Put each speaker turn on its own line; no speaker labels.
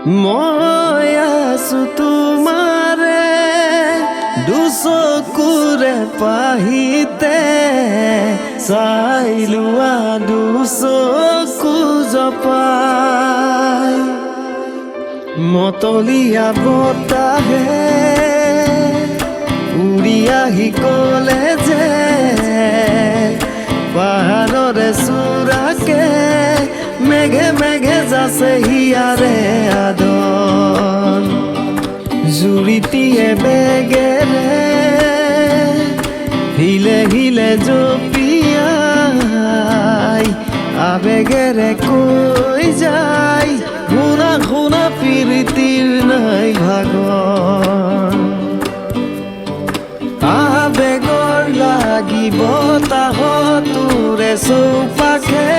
মই আছো তোমারে দুচকুৰে পাহিতে চাই লোৱা দুচকু জপাই মতলীয়া বতাহে উৰি আহি কলে যে পাহাৰৰে চূড়াকে মেঘে মেঘে যাছে হিয়াৰে আদন জুৰিটিয়ে বেগেৰে হিলে হিলে জপিয়াই আবেগেৰে কৈ যায় শুনা শুনা প্ৰীতিৰ নাই ভাগন আবেগৰ লাগিব তাহ তোৰে চৌপাশে